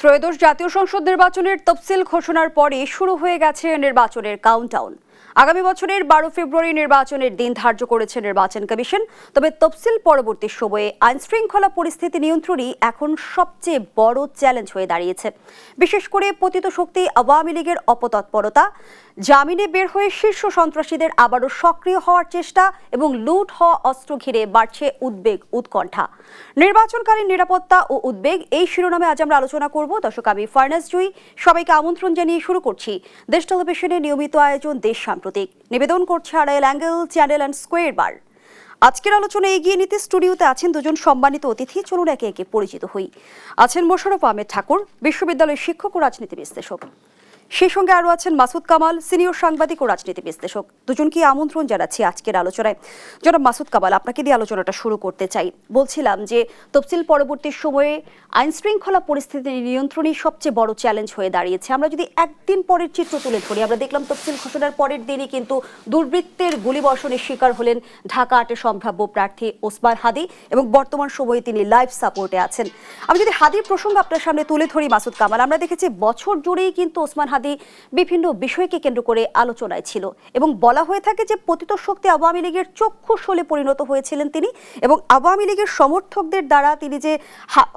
ত্রয়োদশ জাতীয় সংসদ নির্বাচনের তফসিল ঘোষণার পরে শুরু হয়ে গেছে নির্বাচনের কাউন্টডাউন। আগামী বছরের 12 ফেব্রুয়ারি নির্বাচনের দিন ধার্য করেছে নির্বাচন কমিশন। তবে তফসিল পরবর্তী সময়ে আইনশৃঙ্খলা পরিস্থিতি নিয়ন্ত্রণই এখন সবচেয়ে বড় চ্যালেঞ্জ হয়ে দাঁড়িয়েছে। বিশেষ করে পতিত শক্তি আওয়ামী লীগের অপতৎপরতা, জামিনে বের হয়ে শীর্ষ সন্ত্রাসীদের আবারও সক্রিয় হওয়ার চেষ্টা এবং লুট হওয়া অস্ত্র ঘিরে বাড়ছে উদ্বেগ উৎকণ্ঠা। নির্বাচনকালীন নিরাপত্তা ও উদ্বেগ এই শিরোনামে আজ আমরা আলোচনা করব। দর্শক, আমি ফারনাজ জুই, সবাইকে আমন্ত্রণ জানিয়ে শুরু করছি দেশ টেলিভিশনের নিয়মিত আয়োজন দেশ সাম্প্রতিক। নিবেদন করছে Arail angle channel and square বার। আজকের আলোচনা এগিয়ে নিতে স্টুডিওতে আছেন দুজন সম্মানিত অতিথি। চলুন একে একে পরিচিত হই। আছেন মোশাররফ আহমেদ ঠাকুর, বিশ্ববিদ্যালয়ের শিক্ষক ও রাজনীতি বিশ্লেষক। সেই সঙ্গে আরও আছেন মাসুদ কামাল, সিনিয়র সাংবাদিক ও রাজনীতি বিশ্লেষক। দুজনকে আমন্ত্রণ জানাচ্ছি আজকের আলোচনায়। জনাব মাসুদ কামাল, আপনাকে দিয়ে আলোচনাটা শুরু করতে চাই। বলছিলাম যে তফসিল পরবর্তী সময়ে আইনশৃঙ্খলা পরিস্থিতি নিয়ন্ত্রণই সবচেয়ে বড় চ্যালেঞ্জ হয়ে দাঁড়িয়েছে। আমরা যদি একদিন পরের চিত্র তুলে ধরি, আমরা দেখলাম তফসিল ঘোষণার পরের দিনই কিন্তু দুর্বৃত্তের গুলিবর্ষণের শিকার হলেন ঢাকা ৮-এর সম্ভাব্য প্রার্থী ওসমান হাদি এবং বর্তমান সময়ে তিনি লাইফ সাপোর্টে আছেন। আমি যদি হাদির প্রসঙ্গ আপনার সামনে তুলে ধরি মাসুদ কামাল, আমরা দেখেছি বছর জুড়েই কিন্তু ওসমান হাদি বিভিন্ন বিষয়কে কেন্দ্র করে আলোচনায় ছিল এবং বলা হয়ে থাকে যে পতিত শক্তি আওয়ামী লীগের চক্ষুশূলে পরিণত হয়েছিলেন তিনি, এবং আওয়ামী লীগের সমর্থকদের দ্বারা তিনি যে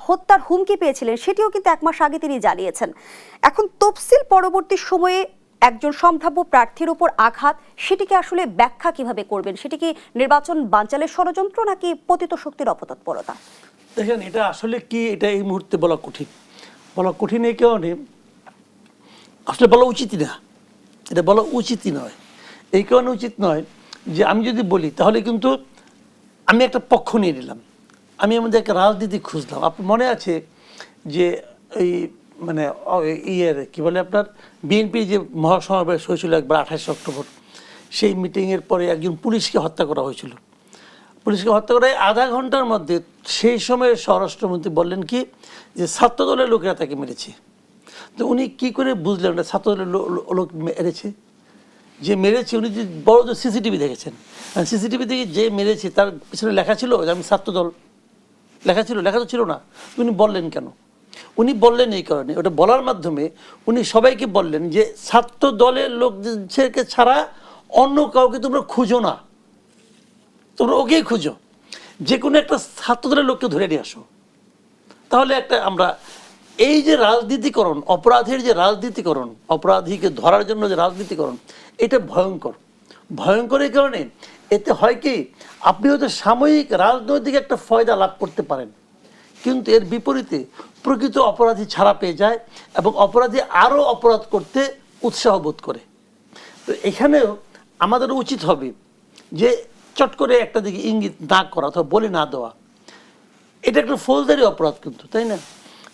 হত্যার হুমকি পেয়েছিলেন সেটিও কিন্তু এক মাস আগে তিনি জানিয়েছেন। এখন তফসিল পরবর্তী সময়ে একজন সম্ভাব্য প্রার্থীর উপর আঘাত, সেটিকে আসলে ব্যাখ্যা কিভাবে করবেন? সেটি কি নির্বাচন বানচালের ষড়যন্ত্র নাকি পতিত শক্তির অপতৎপরতা? দেখেন, এটা আসলে কি, এটা এই মুহূর্তে বলা কঠিন এই কারণে আসলে বলা উচিতই না, এটা বলা উচিতই নয়। এই কারণে উচিত নয় যে আমি যদি বলি তাহলে কিন্তু আমি একটা পক্ষ নিয়ে নিলাম, আমি আমাদের একটা রাজনীতি খুঁজলাম। আপনার মনে আছে যে এই মানে কি বলে আপনার বিএনপি যে মহাসমাবেশ হয়েছিল একবার 28 অক্টোবর, সেই মিটিংয়ের পরে একজন পুলিশকে হত্যা করা হয়েছিল। পুলিশকে হত্যা করায় আধা ঘন্টার মধ্যে সেই সময়ের স্বরাষ্ট্রমন্ত্রী বললেন কি যে ছাত্রদলের লোকেরা তাকে মেরেছে। তো উনি কী করে বুঝলেন ওটা ছাত্রদলের লোক মেরেছে? যে মেরেছে উনি যে বড় যে সিসিটিভি দেখেছেন, সিসিটিভি থেকে যে মেরেছে তার পিছনে লেখা ছিল যে আমি ছাত্রদল, লেখা তো ছিল না। উনি বললেন কেন? উনি বললেন এই কারণে, ওটা বলার মাধ্যমে উনি সবাইকে বললেন যে ছাত্র দলের লোকদেরকে ছাড়া অন্য কাউকে তোমরা খুঁজো না, তোমরা ওকেই খুঁজো, যে কোনো একটা ছাত্র দলের লোককে ধরে নিয়ে আসো। তাহলে একটা আমরা এই যে রাজনীতিকরণ, অপরাধের যে রাজনীতিকরণ, অপরাধীকে ধরার জন্য যে রাজনীতিকরণ, এটা ভয়ঙ্কর এই কারণে এতে হয় কি আপনি হয়তো সাময়িক রাজনৈতিক একটা ফয়দা লাভ করতে পারেন, কিন্তু এর বিপরীতে প্রকৃত অপরাধী ছাড়া পেয়ে যায় এবং অপরাধী আরও অপরাধ করতে উৎসাহ বোধ করে। তো এখানেও আমাদের উচিত হবে যে চট করে একটা দিকে ইঙ্গিত না করা অথবা বলে না দেওয়া। এটা একটা ফৌজদারি অপরাধ কিন্তু, তাই না?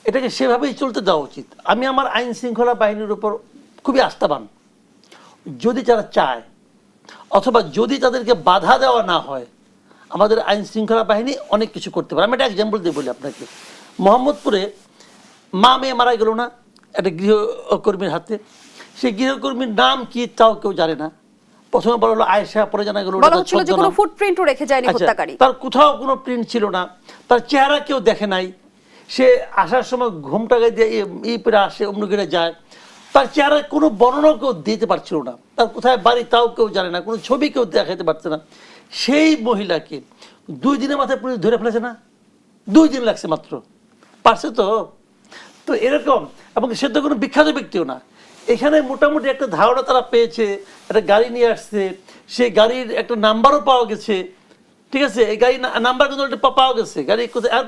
এটাকে সেভাবেই চলতে দেওয়া উচিত। আমি আমার আইন শৃঙ্খলা বাহিনীর উপর খুবই আস্থাবান। যদি তারা চায় অথবা যদি তাদেরকে বাধা দেওয়া না হয়, আমাদের আইন শৃঙ্খলা বাহিনী অনেক কিছু করতে পারে। আমি একটা এক্সাম্পল দিয়ে বলি আপনাকে। মোহাম্মদপুরে মা মেয়ে মারা গেল না একটা গৃহকর্মীর হাতে, সেই গৃহকর্মীর নাম কি তাও কেউ জানে না। প্রথমে বলা হলো আয়েশা, পরে জানা গেল তার কোথাও কোনো প্রিন্ট ছিল না, তার চেহারা কেউ দেখে নাই, সে আসার সময় ঘুমটাকে দিয়ে পরে আসে, অন্য গিয়ে যায়, তার চেহারায় কোনো বর্ণনা কেউ দিতে পারছিল না, তার কোথায় বাড়ি তাও কেউ জানে না, কোনো ছবি কেউ দেখাতে পারছে না। সেই মহিলাকে 2 দিনের মাথায় পুলিশ ধরে ফেলেছে না, 2 দিন লাগছে মাত্র, পারছে তো। তো এরকম, এবং সে তো কোনো বিখ্যাত ব্যক্তিও না। এখানে মোটামুটি একটা ধারণা তারা পেয়েছে, একটা গাড়ি নিয়ে আসছে, সেই গাড়ির একটা নাম্বারও পাওয়া গেছে, ঠিক আছে? এই গাড়ি নাম্বার কিন্তু পাওয়া গেছে, গাড়ি কোথায়, আর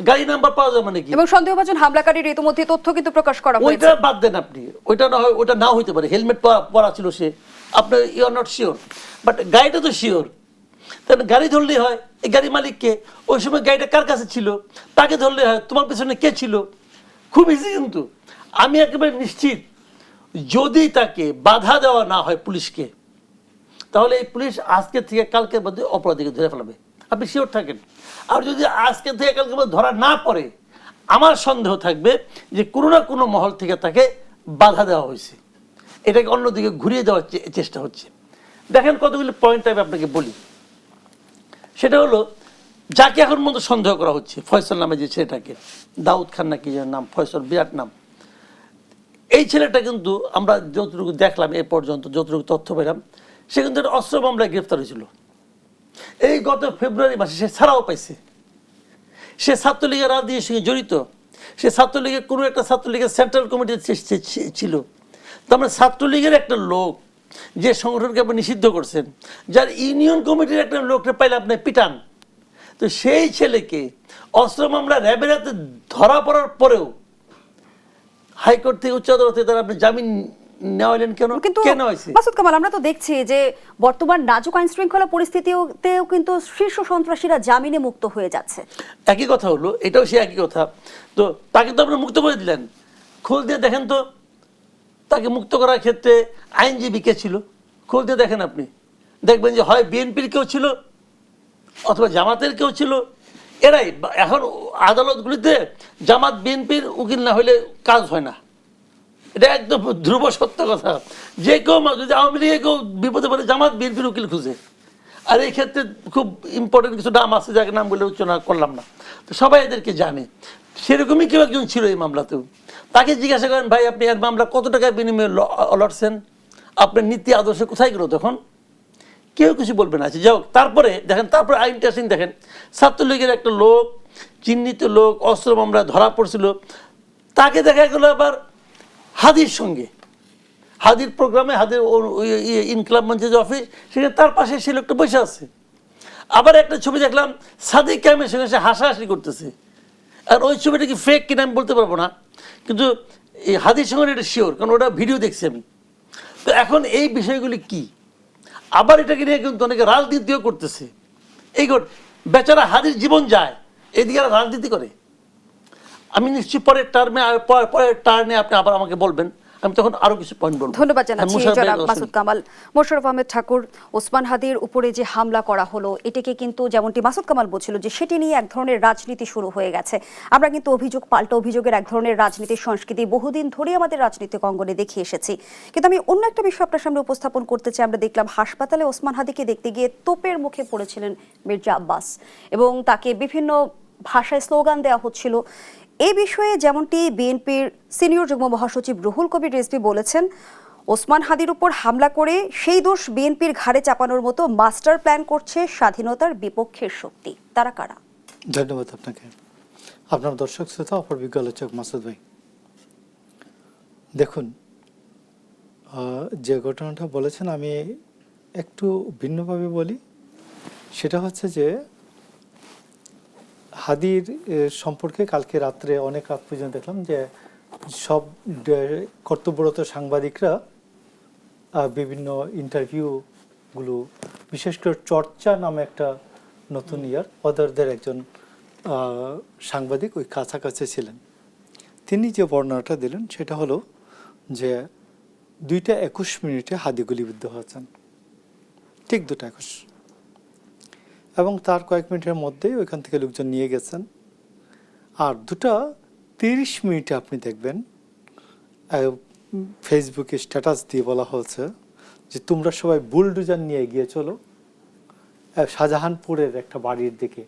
গাড়ি নাম্বার পাওয়া যাবে মানে কি? এবং সন্দেহভাজন হামলাকারীর ইতিমধ্যে তথ্য কিন্তু প্রকাশ করা হয়েছে। ওইটা বাদ দেন আপনি, ওইটা না হয়, ওটা নাও হইতে পারে, হেলমেট পরা ছিল সে, আপনার you are not sure, but গাড়িটা তো শিওর। তাহলে গাড়ি ধরলেই হয় এই গাড়ি মালিককে, ওই সময় গাড়িটা কার কাছে ছিল তাকে ধরলে হয়, তোমার পেছনে কে ছিল। খুব ইজি কিন্তু। আমি একেবারে নিশ্চিত যদি তাকে বাধা দেওয়া না হয় পুলিশকে, তাহলে এই পুলিশ আজকে থেকে কালকের মধ্যে অপরাধীকে ধরে ফেলবে, আপনি শিওর থাকেন। আর যদি আজকে থেকে কালকের মধ্যে ধরা না পড়ে, আমার সন্দেহ থাকবে যে কোনো না কোনো মহল থেকে তাকে বাধা দেওয়া হয়েছে, এটাকে অন্যদিকে ঘুরিয়ে দেওয়ার চেষ্টা হচ্ছে। দেখেন কতগুলি পয়েন্ট আমি আপনাকে বলি। সেটা হলো, যাকে এখন মতো সন্দেহ করা হচ্ছে, ফয়সল নামে যে ছেলেটাকে, দাউদ খান নাকি নাম, ফয়সল, বিরাট নাম, এই ছেলেটা কিন্তু আমরা যতটুকু দেখলাম এ পর্যন্ত, যতটুকু তথ্য পেলাম, সে কিন্তু একটা অস্ত্র মামলায় গ্রেফতার হয়েছিল। এই গত ফেব্রুয়ারি মাসে সে ছাড়াও পাইছে। সে ছাত্রলীগের রাজনীতির সঙ্গে জড়িত, সে ছাত্রলীগের কোনো একটা ছাত্রলীগের সেন্ট্রাল কমিটিতে ছিল। তার মানে ছাত্রলীগের একটা লোক যে সংগঠনকে আপনি নিষিদ্ধ করছেন, যার ইউনিয়ন কমিটির একটা লোককে পাইলে আপনি পিটান, তো সেই ছেলেকে অস্ত্র মামলা র্যাবের হাতে ধরা পড়ার পরেও হাইকোর্ট থেকে উচ্চ আদালত থেকে তারা আপনি জামিন নেওয়ালেন কেন? কিন্তু কেন হয়েছে? মাসুদ কামাল, আমরা তো দেখছি যে বর্তমান নাজুক আইন শৃঙ্খলা পরিস্থিতিতেও কিন্তু শীর্ষ সন্ত্রাসীরা জামিনে মুক্ত হয়ে যাচ্ছে। একই কথা হলো, এটাও সে একই কথা। তো তাকে তো আপনি মুক্ত করে দিলেন, খোঁজ দিয়ে দেখেন তো তাকে মুক্ত করার ক্ষেত্রে আইনজীবী কে ছিল, খোঁজ দিয়ে দেখেন। আপনি দেখবেন যে হয় বিএনপির কেউ ছিল অথবা জামাতের কেউ ছিল। এরাই এখন আদালতগুলিতে জামাত বিএনপির উকিল না হলে কাজ হয় না, এটা একদম ধ্রুব সত্য কথা। যে কেউ যদি আওয়ামী লীগে কেউ বিপদে পড়ে জামাত বিএনপির উকিল খুঁজে। আর এই ক্ষেত্রে খুব ইম্পর্টেন্ট কিছু নাম আছে, যাকে নাম বলে উচ্চারণ করলাম না, তো সবাই এদেরকে জানে। সেরকমই কেউ একজন ছিল এই মামলাতেও। তাকে জিজ্ঞাসা করেন, ভাই আপনি এর মামলা কত টাকার বিনিময়ে লড়ছেন, আপনার নীতি আদর্শ কোথায় গেল? তখন কেউ কিছু বলবে না। যাই হোক, তারপরে দেখেন, তারপরে আইনটা দেখেন, ছাত্রলীগের একটা লোক, চিহ্নিত লোক, অস্ত্র মামলা ধরা পড়ছিল, তাকে দেখা গেল আবার হাদির সঙ্গে, হাদির প্রোগ্রামে, হাদির ইনকলাব মঞ্চের যে অফিস, সেখানে তার পাশে সে লোকটা বসে আছে। আবার একটা ছবি দেখলাম সাদিক কায়েমের সঙ্গে সে হাসাহাসি করতেছে। আর ওই ছবিটা কি ফেক কিনা আমি বলতে পারবো না, কিন্তু এই হাদির সঙ্গে এটা শিওর, কারণ ওটা ভিডিও দেখছি আমি। তো এখন এই বিষয়গুলি কি? আবার এটাকে নিয়ে কিন্তু অনেকে রাজনীতিও করতেছে। এই বেচারা হাদির জীবন যায়, এদিকে রাজনীতি করে। আমি নিশ্চয়ই পরের টার্মে আপনি আবার আমাকে বলবেন, আমি তখন আরো কিছু পয়েন্ট বলবো। ধন্যবাদ জানাচ্ছি জনাব মাসুদ কামাল। মোশাররফ আহমেদ ঠাকুর, ওসমান হাদির উপরে যে হামলা করা হলো, এটাকে কিন্তু যেমনটি মাসুদ কামাল বলছিল যে সেটি নিয়ে এক ধরনের রাজনীতি শুরু হয়ে গেছে। আমরা কিন্তু অভিযোগ পাল্টা অভিযোগের এক ধরনের রাজনীতির সংস্কৃতি বহুদিন ধরে আমাদের রাজনৈতিক অঙ্গনে দেখে এসেছি। কিন্তু আমি অন্য একটা বিষয় আপনার সামনে উপস্থাপন করতে চাই। আমরা দেখলাম হাসপাতালে ওসমান হাদিকে দেখতে গিয়ে তোপের মুখে পড়েছিলেন মির্জা আব্বাস, এবং তাকে বিভিন্ন ভাষায় স্লোগান দেওয়া হচ্ছিল। এই বিষয়ে যেমনটি বিএনপির সিনিয়র যুগ্ম মহাসচিব রুহুল কবির রিজভী বলেছেন, ওসমান হাদির উপর হামলা করে সেই দোষ বিএনপির ঘাড়ে চাপানোর মতো মাস্টার প্ল্যান করছে স্বাধীনতার বিপক্ষের শক্তি। তারা কারা? ধন্যবাদ আপনাকে, আপনার দর্শক শ্রোতা, অপর বিজ্ঞ আলোচক মাসুদ ভাই। দেখুন, যে ঘটনাটা বলেছেন আমি একটু ভিন্নভাবে বলি। সেটা হচ্ছে যে হাদির সম্পর্কে কালকে রাত্রে অনেক রাত পর্যন্ত দেখলাম যে সব কর্তব্যরত সাংবাদিকরা বিভিন্ন ইন্টারভিউগুলো, বিশেষ করে চর্চা নামে একটা নতুন ওদেরদের একজন সাংবাদিক ওই কাছাকাছি ছিলেন। তিনি যে বর্ণনাটা দিলেন সেটা হলো যে 2:21 হাদি গুলিবিদ্ধ হয়েছেন, ঠিক 2:21, এবং তার কয়েক মিনিটের মধ্যেই ওইখান থেকে লোকজন নিয়ে গেছেন। আর 2:30 আপনি দেখবেন ফেসবুকে স্ট্যাটাস দিয়ে বলা হয়েছে যে তোমরা সবাই বুলডোজার নিয়ে এগিয়ে চলো শাহজাহানপুরের একটা বাড়ির দিকে।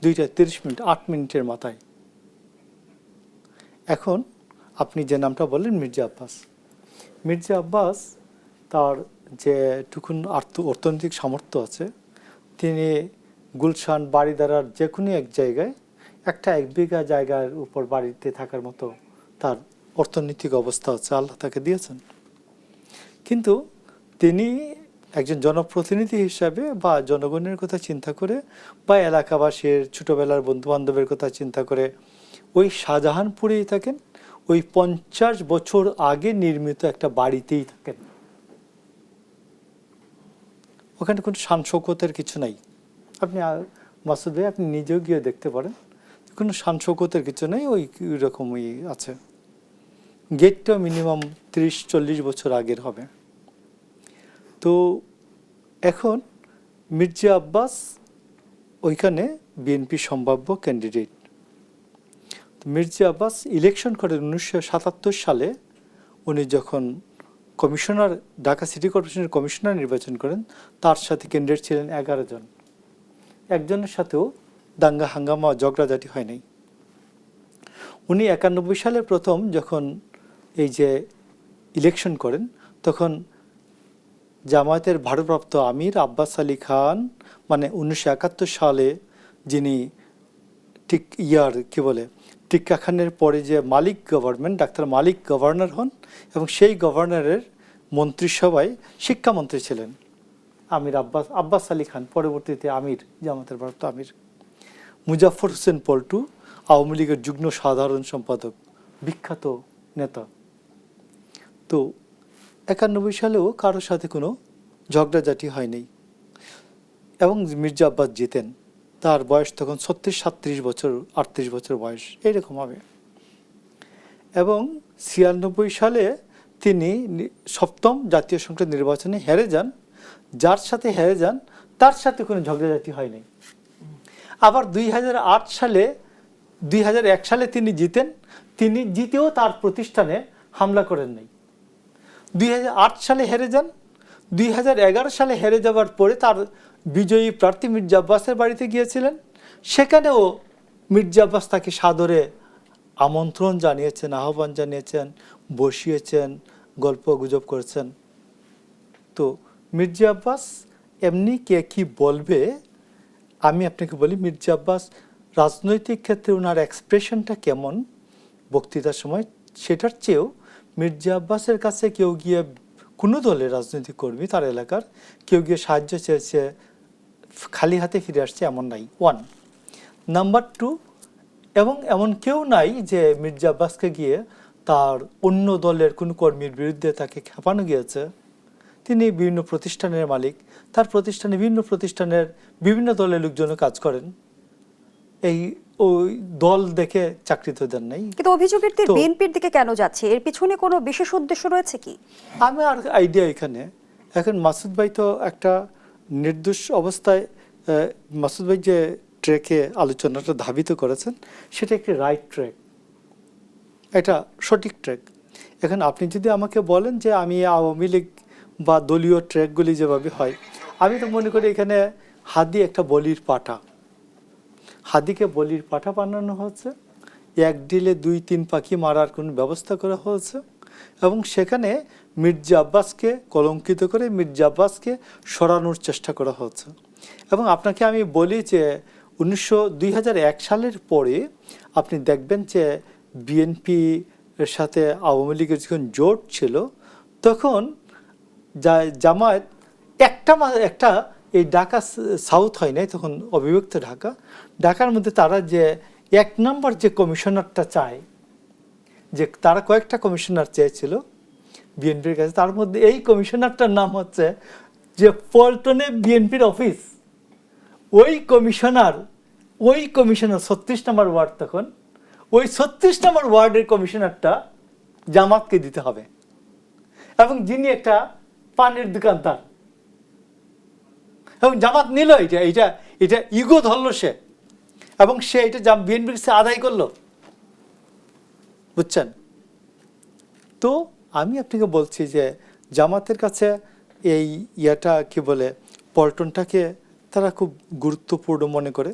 2:30, 8 মিনিটের মাথায়। এখন আপনি যে নামটা বললেন মির্জা আব্বাস তার যেটুকুন অর্থনৈতিক সামর্থ্য আছে, তিনি গুলশান, বাড়িদারার যে কোনো এক জায়গায় একটা 1 বিঘা জায়গার উপর বাড়িতে থাকার মতো তার অর্থনৈতিক অবস্থা আছে, আল্লাহ তাকে দিয়েছেন। কিন্তু তিনি একজন জনপ্রতিনিধি হিসাবে বা জনগণের কথা চিন্তা করে বা এলাকাবাসীর ছোটবেলার বন্ধু বান্ধবের কথা চিন্তা করে ওই শাহজাহানপুরেই থাকেন, ওই 50 বছর আগে নির্মিত একটা বাড়িতেই থাকেন। ওখানে কোনো শান শৌকতের কিছু নাই। আপনি মাসুদ ভাই, আপনি নিজেও গিয়ে দেখতে পারেন, কোনো শান শৌকতের কিছু নেই, ওই রকমই আছে। গেটটা মিনিমাম 30-40 বছর আগের হবে। তো এখন মির্জা আব্বাস ওইখানে বিএনপি সম্ভাব্য ক্যান্ডিডেট। মির্জা আব্বাস ইলেকশন করেন 1977 সালে। উনি যখন কমিশনার, ঢাকা সিটি কর্পোরেশনের কমিশনার নির্বাচন করেন, তার সাথে ক্যান্ডিডেট ছিলেন 11 জন। একজনের সাথেও দাঙ্গা হাঙ্গামা ঝগড়াঝাটি হয় নাই। উনি 91 সালে প্রথম যখন এই যে ইলেকশন করেন, তখন জামায়াতের ভারপ্রাপ্ত আমির আব্বাস আলী খান, মানে 1971 সালে যিনি টিক্কা খানের পরে যে মালিক গভর্নমেন্ট, ডাক্তার মালিক গভর্নর হন, এবং সেই গভর্নরের মন্ত্রিসভায় শিক্ষামন্ত্রী ছিলেন আব্বাস আলী খান, পরবর্তীতে আমির, জামায়াতের ভারপ্রাপ্ত আমির। মুজাফফর হোসেন পল্টু, আওয়ামী লীগের যুগ্ম সাধারণ সম্পাদক, বিখ্যাত নেতা। তো 91 সালেও কারোর সাথে কোনো ঝগড়াঝাটি হয়নি, এবং মির্জা আব্বাস জিতেন। তার বয়স তখন 36-37 বছর, 38 বছর বয়স এইরকম হবে। এবং 96 সালে তিনি 7ম জাতীয় সংসদ নির্বাচনে হেরে যান। যার সাথে হেরে যান তার সাথে কোনো ঝগড়াঝাটি হয়নি। আবার 2001 সালে তিনি জিতেন। তিনি জিতেও তার প্রতিষ্ঠানে হামলা করেন নাই। 2008 সালে হেরে যান। 2011 সালে হেরে যাওয়ার পরে তার বিজয়ী প্রার্থী মির্জা আব্বাসের বাড়িতে গিয়েছিলেন। সেখানেও মির্জা আব্বাস তাকে সাদরে আমন্ত্রণ জানিয়েছেন, আহ্বান জানিয়েছেন, বসিয়েছেন, গল্প গুজব করেছেন। তো মির্জা আব্বাস এমনি কে কি বলবে, আমি আপনাকে বলি, মির্জা আব্বাস রাজনৈতিক ক্ষেত্রে ওনার এক্সপ্রেশনটা কেমন বক্তৃতার সময়, সেটার চেয়েও মির্জা আব্বাসের কাছে কেউ গিয়ে, কোনো দলের রাজনৈতিক কর্মী তার এলাকার কেউ গিয়ে সাহায্য চেয়েছে খালি হাতে ফিরে আসছে এমন নাই, 1 নাম্বার 2, এবং এমন কেউ নাই যে মির্জা আব্বাসকে গিয়ে তার অন্য দলের কোনো কর্মীর বিরুদ্ধে তাকে খেপানো গিয়েছে। তিনি বিভিন্ন প্রতিষ্ঠানের মালিক, তার প্রতিষ্ঠানে বিভিন্ন দলের লোকজনও কাজ করেন, ওই দল দেখে চাকরি তো দেন নাই। কিন্তু অভিযোগের তীর বিএনপির দিকে কেন যাচ্ছে? এর পিছনে কোনো বিশেষ উদ্দেশ্য রয়েছে কি? আমি আর আইডিয়া এখানে, এখন মাসুদ ভাই তো একটা নির্দোষ অবস্থায়, মাসুদ ভাই যে ট্র্যাকে আলোচনাটা ধাবিত করেছেন সেটা একটি রাইট ট্র্যাক, এটা সঠিক ট্র্যাক। এখন আপনি যদি আমাকে বলেন যে আমি আওয়ামী লীগ বা দলীয় ট্র্যাকগুলি যেভাবে হয়, আমি তো মনে করি এখানে হাদি একটা বলির পাঠা, হাদিকে বলির পাঠা বানানো হচ্ছে, এক ডিলে 2-3 পাখি মারার কোনো ব্যবস্থা করা হয়েছে, এবং সেখানে মির্জা আব্বাসকে কলঙ্কিত করে মির্জা আব্বাসকে সরানোর চেষ্টা করা হচ্ছে। এবং আপনাকে আমি বলি যে 2001 সালের পরে আপনি দেখবেন যে বিএনপি এর সাথে আওয়ামী লীগের যখন জোট ছিল, তখন জামায়াত একটা এই ঢাকা সাউথ হয় নাই, তখন অবিভক্ত ঢাকার মধ্যে তারা যে 1 নম্বর যে কমিশনারটা চায়, যে তারা কয়েকটা কমিশনার চেয়েছিল বিএনপির কাছে, তার মধ্যে এই কমিশনারটার নাম হচ্ছে যে পল্টনে বিএনপির অফিস, ওই কমিশনার 36 নম্বর ওয়ার্ড, তখন ওই 36 নম্বর ওয়ার্ডের কমিশনারটা জামাতকে দিতে হবে, এবং যিনি একটা পানির দোকানদার, এবং জামাত নিল এটা ইগো ধরলো সে, এবং সে এটা বিএনপির কাছে আদায় করলো, বুঝছেন? তো আমি আপনাকে বলছি যে জামাতের কাছে এই পল্টনটাকে তারা খুব গুরুত্বপূর্ণ মনে করে,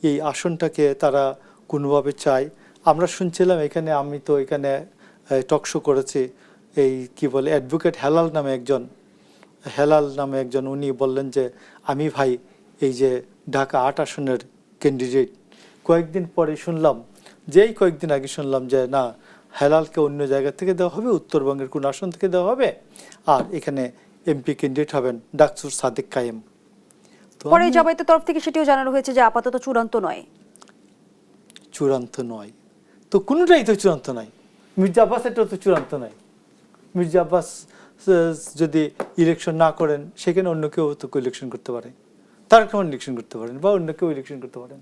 এই আসনটাকে তারা কোনোভাবে চায়। আমরা শুনছিলাম এখানে, আমি তো এখানে টকশো করেছি, এই অ্যাডভোকেট হেলাল নামে একজন উনি বললেন যে আমি ভাই এই যে ঢাকা 8 আসনের ক্যান্ডিডেট। কয়েকদিন আগে শুনলাম যে না, হেলালকে অন্য জায়গা থেকে দেওয়া হবে, উত্তরবঙ্গের কোন আসন থেকে দেওয়া হবে, আর এখানে এমপি ক্যান্ডিডেট হবেন ডাকসুর সাদেক কায়েম। পরে জামায়াতের তরফ থেকে সেটিও জানানো হয়েছে যে আপাতত চূড়ান্ত নয়। তো কোনোটাই তো চূড়ান্ত নয়। মির্জা আব্বাস এটাও তো চূড়ান্ত নয়। মির্জা আব্বাস যদি ইলেকশন না করেন, সেখানে অন্য কেউ তো ইলেকশন করতে পারে, তারা কেমন ইলেকশন করতে পারেন, বা অন্য কেউ ইলেকশন করতে পারেন,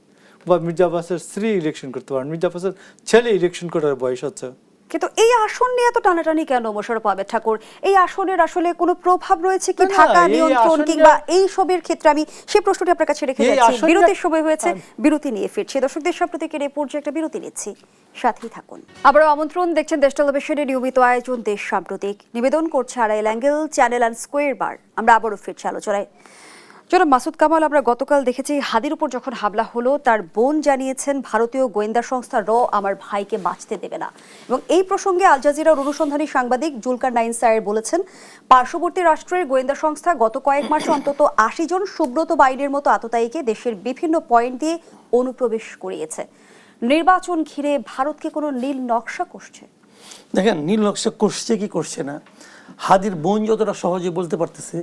বা মির্জা আব্বাসের স্ত্রী ইলেকশন করতে পারেন, মির্জা আব্বাসের ছেলে ইলেকশন করার বয়স হচ্ছে। কিন্তু এই আসন নিয়ে এত টানাটানি কেন মোশাররফ আহমেদ ঠাকুর? এই আসনের আসলে কোনো প্রভাব রয়েছে কি ঢাকা নিয়ন্ত্রণ কিংবা এই সবের ক্ষেত্রে? আমি সেই প্রশ্নটি আপনার কাছে রেখে যাচ্ছি। বিরতির সময় হয়েছে, বিরতি নিয়ে ফিরছি। দর্শকদের সাম্প্রতিকের এই পর্যায়ে একটা বিরতি নিচ্ছি, সাথেই থাকুন। আবারও আমন্ত্রণ, দেখছেন দেশ টেলিভিশনের নিয়মিত আয়োজন দেশ সাম্প্রতিক, নিবেদন করছে Arail angle, channel and square বার। আমরা আবারও ফিরছি আলোচনায়। জনাব মাসুদ কামাল, আমরা গতকাল দেখেছি হাদির উপর যখন হামলা হলো তার বোন জানিয়েছেন ভারতীয় গোয়েন্দা সংস্থা আমার ভাইকে বাঁচতে দেবে না, এবং এই প্রসঙ্গে আল জাজিরার অনুসন্ধানী সাংবাদিক জুলকার নাইন স্যার বলেছেন পার্শ্ববর্তী রাষ্ট্রের গোয়েন্দা সংস্থা গত কয়েক মাসে অন্তত 80 জন সুব্রত বাইনের মতো আততায়ীকে দেশের বিভিন্ন পয়েন্ট দিয়ে অনুপ্রবেশ করিয়েছে। নির্বাচন ঘিরে ভারতকে কোনো নীল নকশা করছে? দেখেন, নীল নকশা করছে কি করছে না, হাদির বোন যতটা সহজে বলতে পারতেছে,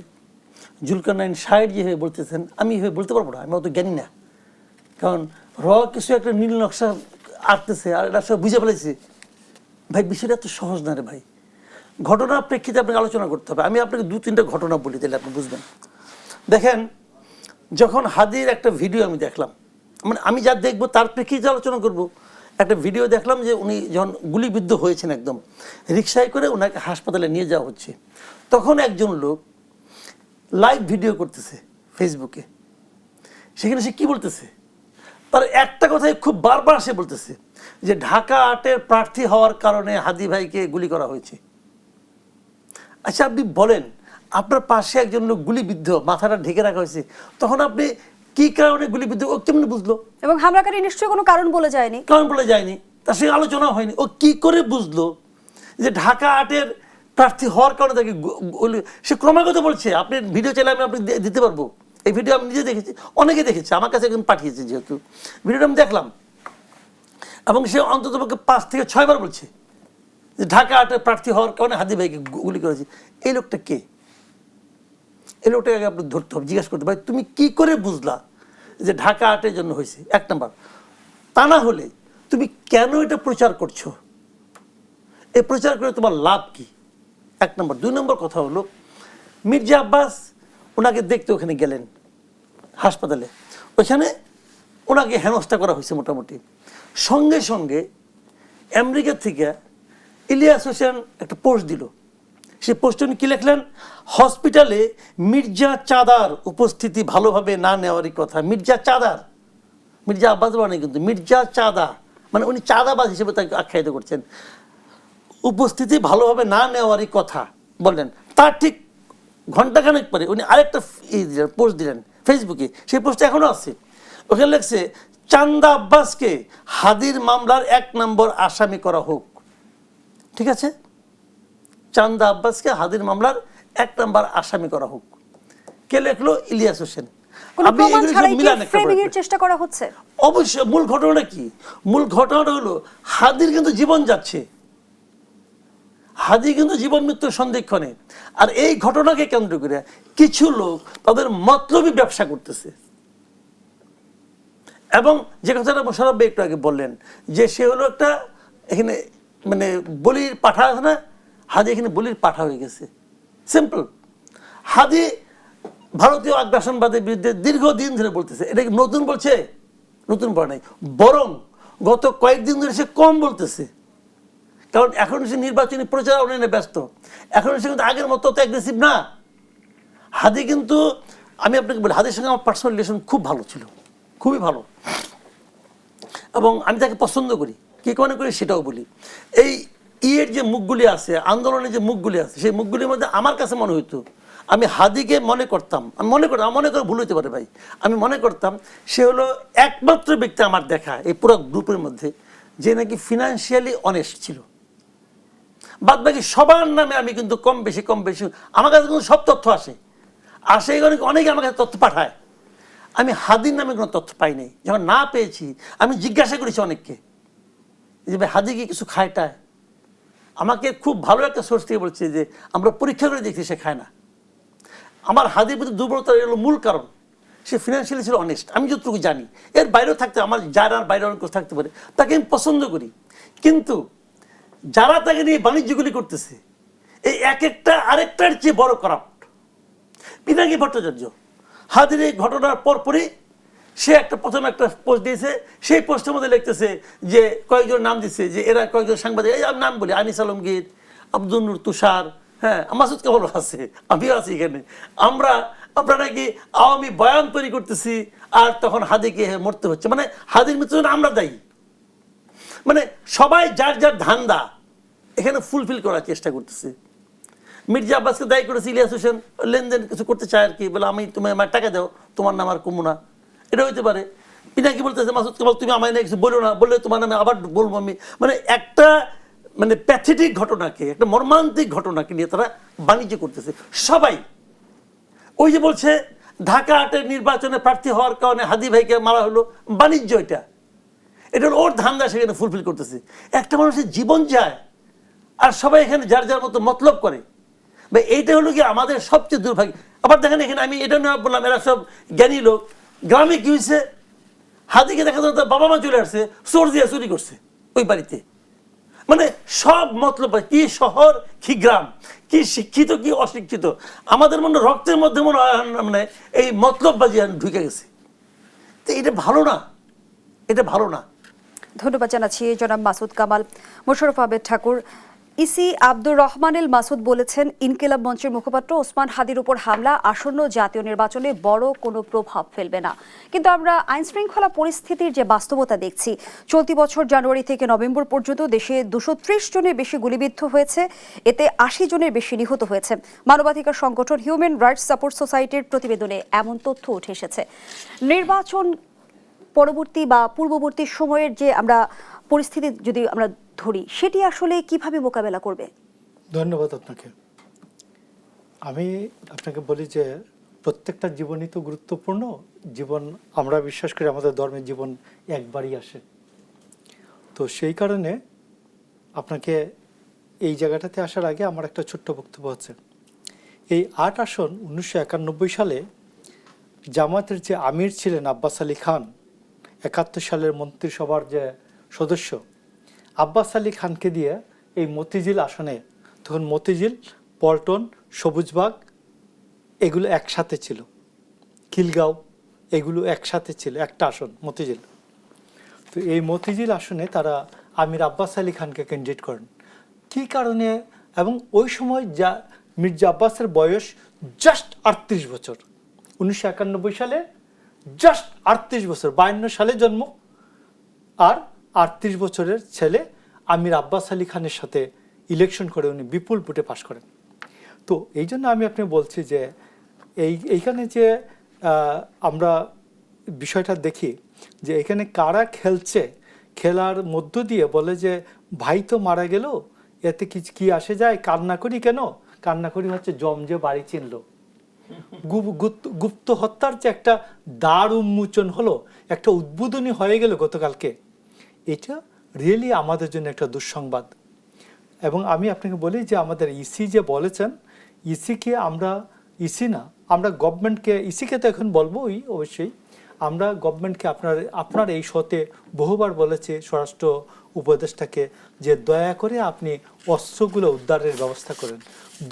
জুলকার নাইন সাহেব যেভাবে বলতেছেন, আমি এভাবে বলতে পারবো না, আমি অত জ্ঞানী না। কারণ কিছু একটা নীল নকশা আঁকতেছে আর এটা সব বুঝে ফেলেছে। ভাই, বিষয়টা এত সহজ না রে ভাই। ঘটনার প্রেক্ষিতে আপনাকে আলোচনা করতে হবে। আমি আপনাকে 2-3টা ঘটনা বলি, তাহলে আপনি বুঝবেন। দেখেন, যখন হাদির একটা ভিডিও আমি দেখলাম, মানে আমি যা দেখবো তার প্রেক্ষিতে আলোচনা করব। একটা ভিডিও দেখলাম যে উনি যখন গুলিবিদ্ধ হয়েছেন, একদম রিক্সায় করে ওনাকে হাসপাতালে নিয়ে যাওয়া হচ্ছে, তখন একজন লোক লাইভ ভিডিও করতেছে ফেসবুকে। সেখানে সে কি বলতেছে, তার একটা কথাই খুব বারবার সে বলতেছে যে ঢাকা 8-এর প্রার্থী হওয়ার কারণে হাদি ভাইকে গুলি করা হয়েছে। আচ্ছা, আপনি বলেন, আপনার পাশে একজন লোক গুলিবিদ্ধ, মাথাটা ঢেকে রাখা হয়েছে, তখন আপনি কি কারণে গুলিবিদ্ধ ও কেমন বুঝলো? এবং হামলাকারী নিশ্চয়ই কোনো কারণ বলে যায়নি। কারণ বলে যায়নি, তার সঙ্গে আলোচনা হয়নি। ও কি করে বুঝলো যে ঢাকা 8-এর প্রার্থী হওয়ার কারণে তাকে সে ক্রমাগত বলছে। আপনি ভিডিও চাইলে আমি আপনি দিতে পারবো, এই ভিডিও আমি নিজে দেখেছি, অনেকে দেখেছে, আমার কাছে একজন পাঠিয়েছে, যেহেতু ভিডিওটা আমি দেখলাম। এবং সে অন্তত 5 থেকে 6 বার বলছে যে ঢাকা 8-এর প্রার্থী হওয়ার কারণে হাদি ভাইকে গুলি করেছে। এই লোকটা কে? এই লোকটাকে আগে আপনি ধরতে হবে, জিজ্ঞাসা করতে, ভাই তুমি কি করে বুঝলা যে ঢাকা 8-এর জন্য হয়েছে? 1 নাম্বার। তা না হলে তুমি কেন এটা প্রচার করছো? এই প্রচার করে তোমার লাভ কি? 1 নম্বর। 2 নম্বর কথা হলো, মির্জা আব্বাস ওনাকে দেখতে ওখানে গেলেন হাসপাতালে, ওইখানে ওনাকে হেনস্থা করা হয়েছে মোটামুটি। সঙ্গে সঙ্গে আমেরিকা থেকে ইলিয়াস হোসেন একটা পোস্ট দিল। সেই পোস্টে উনি কী লিখলেন, হসপিটালে মির্জা চাঁদার উপস্থিতি ভালোভাবে না নেওয়ারই কথা। মির্জা চাঁদার, মির্জা আব্বাস মানে কিন্তু মির্জা চাঁদা, মানে উনি চাঁদাবাজ হিসেবে তাকে আখ্যায়িত করছেন। উপস্থিতি ভালোভাবে না নেওয়ারই কথা বললেন। তার ঠিক ঘণ্টাখানেক পরে উনি আরেকটা পোস্ট দিলেন ফেসবুকে। সেই পোস্টটা এখনও আছে। ওখানে লেখছে, চান্দা আব্বাসকে হাদির মামলার 1 নম্বর আসামি করা হোক। ঠিক আছে, চান্দা আব্বাসকে হাদির মামলার 1 নম্বর আসামি করা হোক। কে লেখলো? ইলিয়াস হোসেন। চেষ্টা করা হচ্ছে। অবশ্যই। মূল ঘটনাটা কি? মূল ঘটনাটা হলো হাদির কিন্তু জীবন যাচ্ছে, হাদি কিন্তু জীবন মৃত্যুর সন্ধিক্ষণে। আর এই ঘটনাকে কেন্দ্র করে কিছু লোক তাদের মতলবী ব্যবসা করতেছে। এবং যে কথাটা মোশাররফ ভাই একটু আগে বললেন যে সে হলো একটা এখানে মানে বলির পাঠা আছে না, হাদি এখানে বলির পাঠা হয়ে গেছে। সিম্পল। হাদি ভারতীয় আগ্রাসনবাদের বিরুদ্ধে দীর্ঘদিন ধরে বলতেছে। এটা কি নতুন বলছে? নতুন বলা নাই, বরং গত কয়েকদিন ধরে সে কম বলতেছে। কারণ এখন সে নির্বাচনী প্রচার অনেক ব্যস্ত, এখন সে কিন্তু আগের মতো তো অ্যাগ্রেসিভ না। হাদি কিন্তু, আমি আপনাকে বলি, হাদির সঙ্গে আমার পার্সোনাল রিলেশন খুব ভালো ছিল, খুবই ভালো, এবং আমি তাকে পছন্দ করি। কী কারণে করি সেটাও বলি। এই ইয়ের যে মুখগুলি আছে, আন্দোলনের যে মুখগুলি আছে, সেই মুখগুলির মধ্যে আমার কাছে মনে হইতো, আমি হাদিকে মনে করতাম, আমি মনে করে ভুল হইতে পারে ভাই, আমি মনে করতাম সে হলো একমাত্র ব্যক্তি আমার দেখা এই পুরো গ্রুপের মধ্যে যে নাকি ফিনান্সিয়ালি অনেস্ট ছিল। বাদ বাকি সবার নামে আমি কিন্তু কম বেশি আমার কাছে কিন্তু সব তথ্য আসে, অনেকে আমার কাছে তথ্য পাঠায়। আমি হাদির নামে কোনো তথ্য পাই নাই। যখন না পেয়েছি আমি জিজ্ঞাসা করেছি অনেককে যে ভাই হাদি কি কিছু খায়টায়? আমাকে খুব ভালো একটা সোর্স থেকে বলছে যে আমরা পরীক্ষা করে দেখছি সে খায় না। আমার হাদির প্রতি দুর্বলতার এলো মূল কারণ সে ফিনান্সিয়ালি ছিল অনেস্ট। আমি যতটুকু জানি, এর বাইরেও থাকতে আমার যারা বাইরে অনেক কিছু থাকতে পারে, তাকে আমি পছন্দ করি। কিন্তু যারা তাকে নিয়ে বাণিজ্যগুলি করতেছে, এই এক একটা আরেকটার চেয়ে বড় করাপ্ট। পিনাকি ভট্টাচার্য হাদির এই ঘটনার পরপরই সে প্রথমে একটা পোস্ট দিয়েছে। সেই পোস্টের মধ্যে লিখতেছে যে কয়েকজন নাম দিচ্ছে, যে এরা কয়েকজন সাংবাদিক, এই আমি নাম বলি, আনিস আলমগীর, আব্দুল নূর তুষার, হ্যাঁ, মাসুদ কামাল আছে, আমিও আছি এখানে। আমরা নাকি আওয়ামী বয়ান তৈরি করতেছি, আর তখন হাদিকে মরতে হচ্ছে। মানে হাদির মৃত্যুর জন্য আমরা দায়ী। মানে সবাই যার যার ধান্দা এখানে ফুলফিল করার চেষ্টা করতেছে। মির্জা আব্বাসকে দায়ী করেছে ইলিয়াস হোসেন লেনদেন কিছু করতে চায় আর কি, বলে আমি তুমি আমার টাকা দাও, তোমার নাম আর কমু না, এটা হইতে পারে। পিনাকি বলতেছে মাসুদ কামাল তুমি আমায় নিয়ে কিছু বলো না, বললে তোমার নামে আবার বলবো আমি। মানে একটা মানে প্যাথেটিক ঘটনাকে, একটা মর্মান্তিক ঘটনাকে নিয়ে তারা বাণিজ্য করতেছে সবাই। ওই যে বলছে ঢাকা ৮-এর নির্বাচনে প্রার্থী হওয়ার কারণে হাদি ভাইকে মারা হলো, বাণিজ্য এটা, এটা হলো ওর ধান্দা, সেখানে ফুলফিল করতেছে। একটা মানুষের জীবন যায় আর সবাই এখানে যার যার মতো মতলব করে, বা এইটা হলো কি আমাদের সবচেয়ে দুর্ভাগ্য। আবার দেখেন এখানে আমি এটা নয় বললাম এরা সব জ্ঞানী লোক, গ্রামে কি হয়েছে, হাদিকে দেখা যায় তার বাবা মা চলে আসছে, চোর দিয়ে চুরি করছে ওই বাড়িতে। মানে সব মতলব, কি শহর কি গ্রাম, কি শিক্ষিত কি অশিক্ষিত, আমাদের মনে রক্তের মধ্যে মনে হয় মানে এই মতলববাজি ঢুকে গেছে। তো এটা ভালো না, এটা ভালো না। ধন্যবাদ জানাচ্ছি জনাব মাসুদ কামাল। মোশাররফ আহমেদ ঠাকুর, ইসি আব্দুর রহমানুল মাসুদ বলেছেন ইনকিলাব মঞ্চের মুখপাত্র ওসমান হাদির উপর হামলা আসন্ন জাতীয় নির্বাচনে বড় কোনো প্রভাব ফেলবে না। কিন্তু আমরা আইন শৃঙ্খলা পরিস্থিতির যে বাস্তবতা দেখছি, চলতি বছর জানুয়ারি থেকে নভেম্বর পর্যন্ত দেশে 230 জনের বেশি গুলিবিদ্ধ হয়েছে, এতে 80 জনের বেশি নিহত হয়েছে। মানবাধিকার সংগঠন হিউম্যান রাইটস সাপোর্ট সোসাইটির প্রতিবেদনে এমন তথ্য উঠে এসেছে। নির্বাচন পরবর্তী বা পূর্ববর্তী সময়ের যে আমরা পরিস্থিতি যদি আমরা ধরি, সেটি আসলে কিভাবে মোকাবেলা করবে? ধন্যবাদ আপনাকে। আমি আপনাকে বলি যে প্রত্যেকটা জীবনই তো গুরুত্বপূর্ণ। জীবন, আমরা বিশ্বাস করি আমাদের ধর্মের জীবন একবারই আসে। তো সেই কারণে আপনাকে এই জায়গাটাতে আসার আগে আমার একটা ছোট্ট বক্তব্য আছে। এই ৮ আসন 1991 সালে জামাতের যে আমির ছিলেন আব্বাস আলী খান, 71 সালের মন্ত্রিসভার যে সদস্য আব্বাস আলী খানকে দিয়ে এই মতিঝিল আসনে, তখন মতিঝিল, পল্টন, সবুজবাগ এগুলো একসাথে ছিল, খিলগাঁও এগুলো একসাথে ছিল, একটা আসন মতিঝিল। তো এই মতিঝিল আসনে তারা আমির আব্বাস আলী খানকে ক্যান্ডিডেট করেন। কী কারণে? এবং ওই সময় যা মির্জা আব্বাসের বয়স জাস্ট 38 বছর, 1991 সালে জাস্ট 38 বছর, 52 সালে জন্ম, আর 38 বছরের ছেলে আমির আব্বাস আলী খানের সাথে ইলেকশন করে উনি বিপুল ভোটে পাশ করেন। তো এই জন্য আমি আপনি বলছি যে এইখানে যে আমরা বিষয়টা দেখি যে এখানে কারা খেলছে, খেলার মধ্য দিয়ে বলে যে ভাই তো মারা গেল, এতে কি আসে যায়, কান্না করি কেন? কান্না করি হচ্ছে জম যে বাড়ি চিনল। গুপ্ত হত্যার যে একটা দ্বার উন্মোচন হলো, একটা উদ্বোধনী হয়ে গেল গতকালকে, এটা রিয়েলি আমাদের জন্য একটা দুঃসংবাদ। এবং আমি আপনাকে বলি যে আমাদের ইসি যে বলেছেন, ইসিকে আমরা, ইসি না, আমরা গভর্নমেন্টকে, ইসিকে তো এখন বলবোই অবশ্যই, আমরা গভর্নমেন্টকে আপনার এই শোতে বহুবার বলেছে স্বরাষ্ট্র উপদেষ্টাকে যে দয়া করে আপনি অস্ত্রগুলো উদ্ধারের ব্যবস্থা করেন,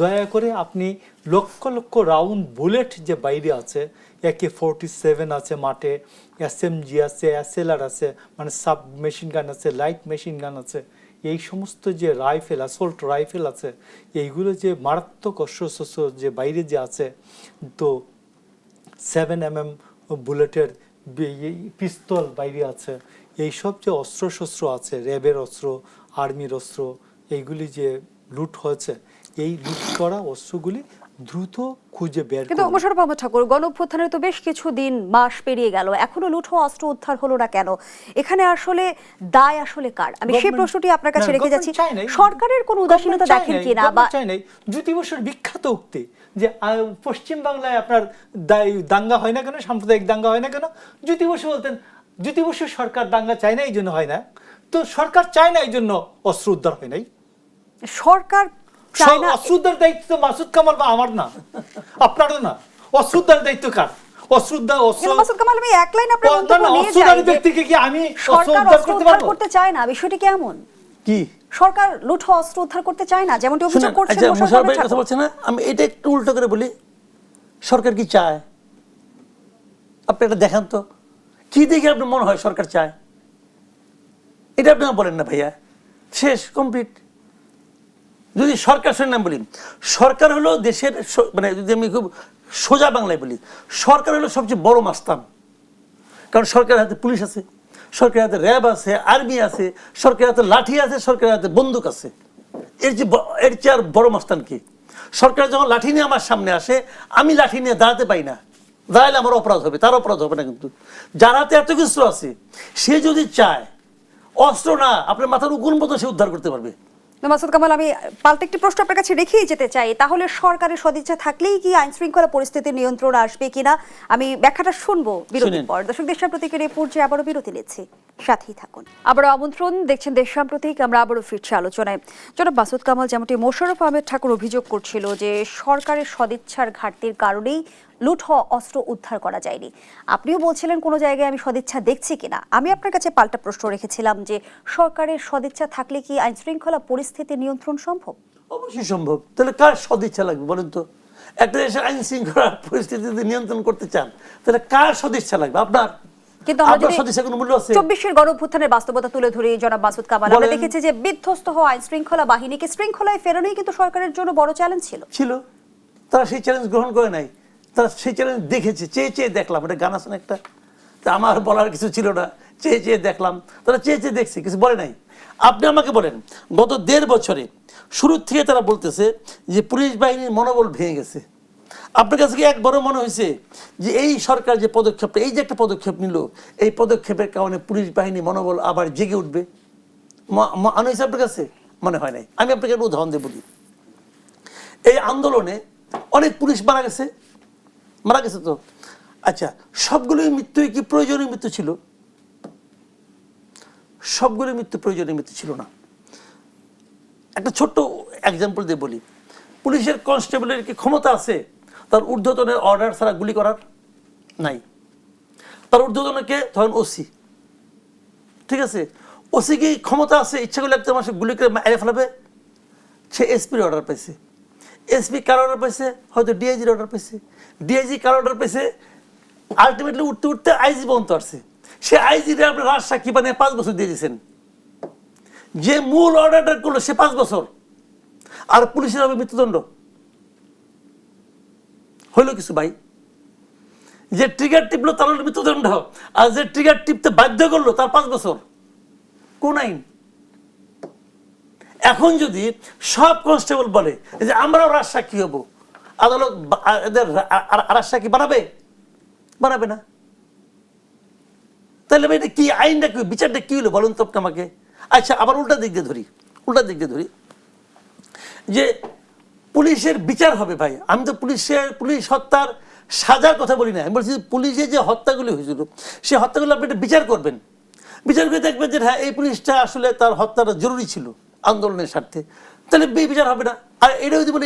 দয়া করে আপনি লক্ষ লক্ষ রাউন্ড বুলেট যে বাইরে আছে, AK-47 আছে মাঠে, SMG আছে, SLR আছে, মানে সাব মেশিন গান আছে, লাইট মেশিন গান আছে, এই সমস্ত যে রাইফেল, অ্যাসল্ট রাইফেল আছে, এইগুলো যে মারাত্মক অস্ত্রশস্ত্র যে বাইরে যে আছে, তো 7mm বুলেটের পিস্তল বাইরে আছে, এইসব যে অস্ত্রশস্ত্র আছে, র্যাবের অস্ত্র, আর্মির অস্ত্র, এইগুলি যে লুট হয়েছে, এই লুট করা অস্ত্রগুলি দ্রুত খুঁজে বের। কিন্তু মোশাররফ আহমেদ ঠাকুর, গণঅভ্যুত্থানের তো বেশ কিছু দিন মাস পেরিয়ে গেল, এখনো লুট হওয়া অস্ত্র উদ্ধার হলো না কেন? এখানে আসলে দায় আসলে কার? আমি সেই প্রশ্নটি আপনার কাছে রেখে যাচ্ছি। সরকারের কোনো উদাসীনতা দেখেন কিনা? বা জ্যোতি বসুর বিখ্যাত উক্তি যে পশ্চিম বাংলায় আপনার দাঙ্গা হয় না কেন, সাম্প্রদায়িক দাঙ্গা হয় না কেন? জ্যোতি বসু বলতেন, জ্যোতি বসু সরকার দাঙ্গা চায় না এই জন্য হয় না। তো সরকার চায় না এই জন্য অস্ত্র উদ্ধার হয় নাই। সরকার অস্ত্রোদ্ধার দায়িত্ব মাসুদ কামাল বা আমার না, আপনারও না। অস্ত্রোদ্ধার দায়িত্ব কার? মাসুদ কামাল, আমি এক লাইন আপনার বক্তব্য নিয়ে যাই, ব্যক্তিকে কি আমি সরকার অস্ত্র উদ্ধার করতে চায় না, বিষয়টি কেমন? কি সরকার লুট হওয়া অস্ত্র উদ্ধার করতে চায় না, যেমনটি অভিযোগ করছেন মোশাররফ ভাই কথা বলছে না? আমি এটা একটু উল্টো করে বলি, সরকার কি চায়? আপনি এটা দেখান তো, কি দেখে আপনার মনে হয় সরকার চায়? এটা আপনি বলেন না ভাইয়া, শেষ কমপ্লিট। যদি সরকার শুনে নাম বলি, সরকার হলো দেশের, মানে যদি আমি খুব সোজা বাংলায় বলি, সরকার হলো সবচেয়ে বড় মাস্তান। কারণ সরকারের হাতে পুলিশ আছে, সরকারের হাতে র্যাব আছে, আর্মি আছে, সরকারের হাতে লাঠি আছে, সরকারের হাতে বন্দুক আছে। এর চেয়ে আর বড় মাস্তান কি? সরকার যখন লাঠি নিয়ে আমার সামনে আসে, আমি লাঠি নিয়ে দাঁড়াতে পাই না, দাঁড়ালে আমার অপরাধ হবে, তার অপরাধ হবে না। কিন্তু যার হাতে এত কিছু আছে, সে যদি চায়, অস্ত্র না আপনার মাথার উকুন মতো সে উদ্ধার করতে পারবে। মাসুদ কামাল, আমি পাল্টা একটি প্রশ্ন আপনার কাছে রেখেই যেতে চাই, তাহলে সরকারের সদিচ্ছা থাকলেই কি আইন শৃঙ্খলা পরিস্থিতির নিয়ন্ত্রণ আসবে কিনা? আমি ব্যাখ্যাটা শুনবো বিরতির পর। দর্শক, দেশ সাম্প্রতিকের এই পর্যায়ে আবারও বিরতি নিচ্ছি, সাথেই থাকুন। আবারও আমন্ত্রণ, দেখছেন দেশ সাম্প্রতিক। আমরা আবারও ফিরছি আলোচনায়। জনাব মাসুদ কামাল, যেমনটি মোশাররফ আহমেদ ঠাকুর অভিযোগ করছিল যে সরকারের সদিচ্ছার ঘাটতির কারণেই লুট হওয়া অস্ত্র উদ্ধার করা যায়নি, আপনিও বলছিলেন কোনো জায়গায় আমি সদিচ্ছা দেখছি কিনা। আমি আপনার কাছে পাল্টা প্রশ্ন রেখেছিলাম যে সরকারের সদিচ্ছা থাকলে কি আইন শৃঙ্খলা পরিস্থিতি নিয়ন্ত্রণ সম্ভব? অবশ্যই সম্ভব। তাহলে কার সদিচ্ছা লাগবে বলেন তো? একটা দেশের আইন শৃঙ্খলা পরিস্থিতি নিয়ন্ত্রণ করতে চান, তাহলে কার সদিচ্ছা লাগবে? আপনার। কিন্তু আমরা যদি 24-এর গণঅভ্যুত্থানের বাস্তবতা তুলে ধরি জনাব মাসুদ কামাল, আমরা দেখেছি যে বিধ্বস্ত হওয়া আইন শৃঙ্খলা বাহিনীকে শৃঙ্খলায় ফেরানোই কিন্তু সরকারের জন্য বড় চ্যালেঞ্জ ছিল। তারা সেই চ্যালেঞ্জ গ্রহণ করে নাই, তারা সেই চ্যালেঞ্জ দেখেছে। চেয়ে চেয়ে দেখলাম, এটা গান আছে না একটা, তা আমার বলার কিছু ছিল না, চেয়ে চেয়ে দেখলাম। তারা চেয়ে চেয়ে দেখছে, কিছু বলে নাই। আপনি আমাকে বলেন, গত 1.5 বছরে শুরুর থেকে তারা বলতেছে যে পুলিশ বাহিনীর মনোবল ভেঙে গেছে। আপনার কাছে কি একবারও মনে হয়েছে যে এই সরকার যে পদক্ষেপটা, এই যে একটা পদক্ষেপ নিল, এই পদক্ষেপের কারণে পুলিশ বাহিনী মনোবল আবার জেগে উঠবে? মনে হয়েছে আপনার কাছে? মনে হয় নাই। আমি আপনাকে একটা উদাহরণ দিয়ে বলি। এই আন্দোলনে অনেক পুলিশ মারা গেছে তো। আচ্ছা, সবগুলোই মৃত্যুই কি প্রয়োজনীয় মৃত্যু ছিল? সবগুলোই মৃত্যু প্রয়োজনীয় মৃত্যু ছিল না। একটা ছোট্ট এক্সাম্পল দিয়ে বলি, পুলিশের কনস্টেবলের কি ক্ষমতা আছে তার ঊর্ধ্বতনের অর্ডার ছাড়া গুলি করার? নাই। তার ঊর্ধ্বতনকে ধরেন ওসি, ঠিক আছে, ওসি কি ক্ষমতা আছে ইচ্ছা করলে একটা মানুষের গুলি করে মেরে ফেলাবে? সে এসপির অর্ডার পাইছে। এসপি কার অর্ডার পাইছে? হয়তো ডিআইজির অর্ডার পাইছে। ডিআইজি কার অর্ডার পাইছে? আলটিমেটলি উঠতে উঠতে আইজি পর্যন্ত আসছে। সে আইজিরে আপনার রাজসাক্ষী বানিয়ে 5 বছর দিয়ে দিয়েছেন। যে মূল অর্ডারটা করলো সে 5 বছর, আর পুলিশের হবে মৃত্যুদণ্ড। হইল কিছু ভাই? যে ট্রিগার টিপলো তার হলো মৃত্যুদণ্ড, আর যে ট্রিগার টিপতে বাধ্য করলো তার 5 বছর। কোন আইন? এখন যদি সব কনস্টেবল বলে যে আমরাও রাজসাক্ষী হব, আদালত এদের রাজসাক্ষী বানাবে না। তাহলে এটা কি আইনটা কি, বিচারটা কি হলো বলুন তো আমাকে? আচ্ছা, আবার উল্টা দিক দিয়ে ধরি যে পুলিশের বিচার হবে। ভাই, আমি তো পুলিশ হত্যার সাজার কথা বলি না, আমি বলছি পুলিশে যে হত্যাগুলি হয়েছিল সেই হত্যাগুলো আপনি একটা বিচার করবেন। বিচার করে দেখবেন যে হ্যাঁ, এই পুলিশটা আসলে তার হত্যাটা জরুরি ছিল আন্দোলনের স্বার্থে, তাহলে বিচার হবে না। আর এটা যদি বলে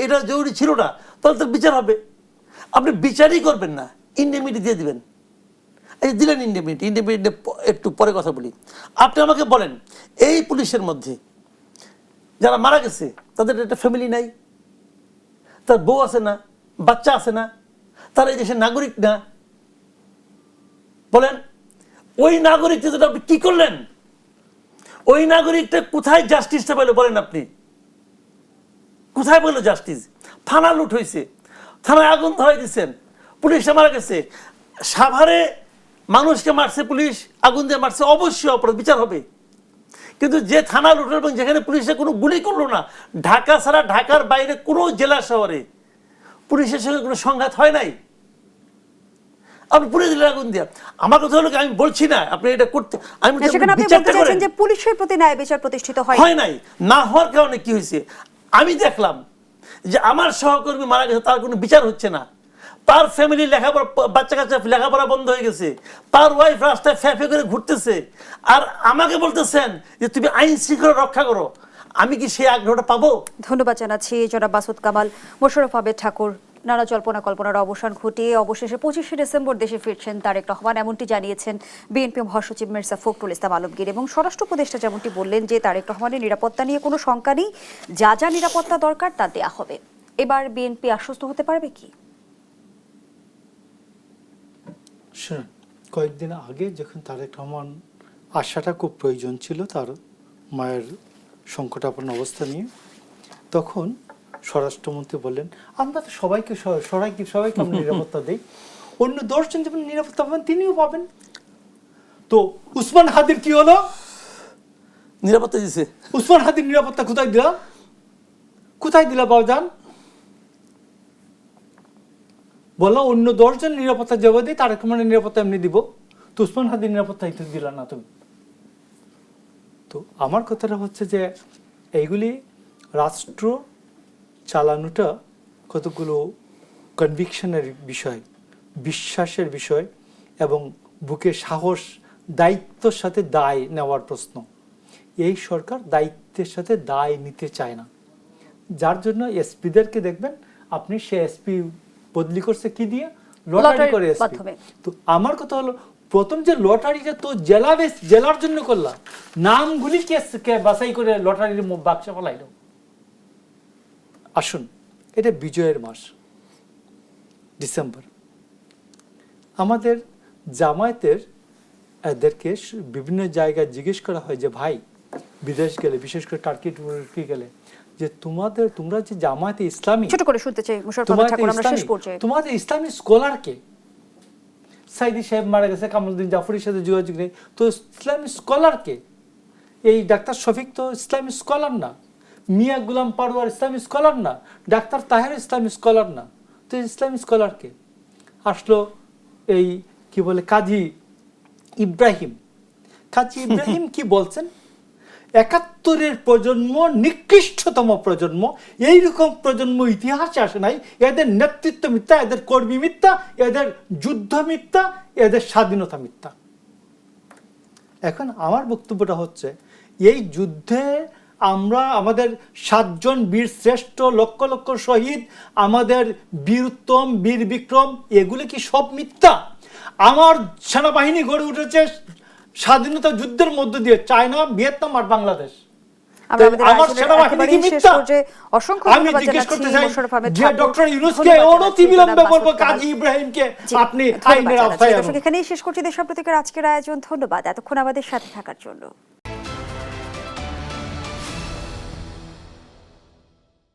এটা জরুরি ছিল না, তাহলে তার বিচার হবে। আপনি বিচারই করবেন না, ইন্ডেমিনিটি দিয়ে দিবেন। এই দিলেন ইন্ডেমিনিটি একটু পরে কথা বলি। আপনি আমাকে বলেন, এই পুলিশের মধ্যে যারা মারা গেছে তাদের একটা ফ্যামিলি নাই, তার বউ আছে না, বাচ্চা আছে না, তারা এই দেশের নাগরিক না? বলেন, ওই নাগরিকটা যেটা আপনি কি করলেন? ওই নাগরিকটা কোথায় জাস্টিসটা পেল বলেন? আপনি কোথায় পেল জাস্টিস? থানা লুট হয়েছে, থানায় আগুন ধরাই দিচ্ছেন, পুলিশে মারা গেছে। সাভারে মানুষকে মারছে পুলিশ, আগুন দিয়ে মারছে, অবশ্যই অপরাধ, বিচার হবে। কিন্তু যে থানা লুটের এবং যেখানে পুলিশে কোনো গুলি করলো না, ঢাকা ছাড়া ঢাকার বাইরে কোনো জেলা শহরে পুলিশের সঙ্গে কোনো সংঘাত হয় নাই, আপনি পুলিশ দিলেন আগুন দিয়া। আমার কথা হলো, আমি বলছি না আপনি এটা করতে, আমি যে পুলিশের প্রতি ন্যায় বিচার প্রতিষ্ঠিত হয় নাই। না হওয়ার কারণে কি হয়েছে? আমি দেখলাম যে আমার সহকর্মী মারা গেছে, তার কোনো বিচার হচ্ছে না। তার ফ্যামিলি লেখাপড়া, বাচ্চা কাচ্চা লেখাপড়া বন্ধ হয়ে গেছে, তার ওয়াইফ রাস্তায় ফ্যাফে করে ঘুরতেছে, আর আমাকে বলতেছেন যে তুমি আইন শৃঙ্খলা রক্ষা করো। আমি কি সেই আগ্রহটা পাবো? ধন্যবাদ জানাচ্ছি জনাব মাসুদ কামাল। মোশাররফ আহমেদ ঠাকুর, নানা জল্পনা কল্পনার অবসান ঘটিয়ে অবশেষে 25শে ডিসেম্বর দেশে ফিরছেন তারেক রহমান, এমনটি জানিয়েছেন বিএনপি মহাসচিব মির্জা ফখরুল ইসলাম আলমগীর। এবং স্বরাষ্ট্র উপদেষ্টা যেমনটি বললেন যে তারেক রহমানের নিরাপত্তা নিয়ে কোনো শঙ্কা নেই, যা যা নিরাপত্তা দরকার তা দেয়া হবে। এবার বিএনপি আশ্বস্ত হতে পারবে কি? কয়েকদিন আগে যখন তারেক রহমান আসাটা খুব প্রয়োজন ছিল তার মায়ের সংকটাপন্ন অবস্থা নিয়ে, তখন স্বরাষ্ট্রমন্ত্রী বললেন আমরা তো সবাইকে আমরা নিরাপত্তা দেই, অন্য 10 জন যেমন নিরাপত্তা পাবেন তিনিও পাবেন। তো উসমান হাদির কি হলো? নিরাপত্তা দিছে। উসমান হাদির নিরাপত্তা কোথায় দিলাম? কোথায় দিলা বাবজান? বললো অন্য 10 জন নিরাপত্তা জবাব দিই, তারেক রহমানের নিরাপত্তা এমনি দিব, তো উসমান হাদির নিরাপত্তা হিতে দিলা না তুমি। তো আমার কথাটা হচ্ছে যে এইগুলি রাষ্ট্র চালানোটা কতগুলো কনভিকশনের বিষয়, বিশ্বাসের বিষয় এবং বুকে সাহস, দায়িত্বের সাথে দায় নেওয়ার প্রশ্ন। এই সরকার দায়িত্বের সাথে দায় নিতে চায় না, যার জন্য এসপিদেরকে দেখবেন আপনি, সে এসপি বদলি করছে কি দিয়ে? লটারি করে এসপি। তো আমার কথা হলো, প্রথম যে লটারিটা তো জেলার জন্য করলাম, নামগুলি কে বাছাই করে লটারির বাক্সে ফেলাইল? আসুন, এটা বিজয়ের মাস, ডিসেম্বর। আমাদের জামায়াতের এদেরকে বিভিন্ন জায়গায় জিজ্ঞেস করা হয় যে ভাই, বিদেশ গেলে, বিশেষ করে টার্কি গেলে, যে তোমরা যে জামায়াতে ইসলামী, ছোট করে শুনতে চাই মুশাররফ আহমেদ ঠাকুর, আমরা শেষ পর্যায়ে, তোমাদের ইসলামী স্কলার কে? সাইদি সাহেব মারা গেছে, কামালউদ্দিন জাফরির সাথে যোগাযোগ নেই, তো ইসলামী স্কলার কে? এই ডাক্তার শফিক তো ইসলামী স্কলার না, মিয়া গুলাম পারওয়ার ইসলামী স্কলার না, ডাক্তার তাহের ইসলামী স্কলার না, তো ইসলামী স্কলার কে? আসলো এই কি বলে কাজী ইব্রাহিম কি বলছেন? 71-এর প্রজন্ম নিকৃষ্টতম প্রজন্ম, এইরকম প্রজন্ম ইতিহাসে আসে নাই। এদের নেতৃত্ব মিথ্যা, এদের কর্মী মিথ্যা, এদের যুদ্ধ মিথ্যা, এদের স্বাধীনতা মিথ্যা। এখন আমার বক্তব্যটা হচ্ছে, এই যুদ্ধে আমরা আমাদের 7 জন বীর শ্রেষ্ঠ, লক্ষ লক্ষ শহীদ, আমাদের বীর উত্তম, বীর বিক্রম, এগুলো কি সব মিথ্যা? আমার সেনাবাহিনী গড়ে উঠেছে স্বাধীনতা যুদ্ধের মধ্য দিয়ে, চায়না, ভিয়েতনাম আর বাংলাদেশ। আমার সেনাবাহিনী কি মিথ্যা? আমি জিজ্ঞেস করতে চাই যে ডক্টর ইউনূসকে অনতিবিলম্বে বলবো কাজী ইব্রাহিমকে আপনি আইনের আওতায় আনুন। এখানেই শেষ করছি দেশ প্রতীকের আজকের আয়োজন। ধন্যবাদ এতক্ষণ আমাদের সাথে থাকার জন্য।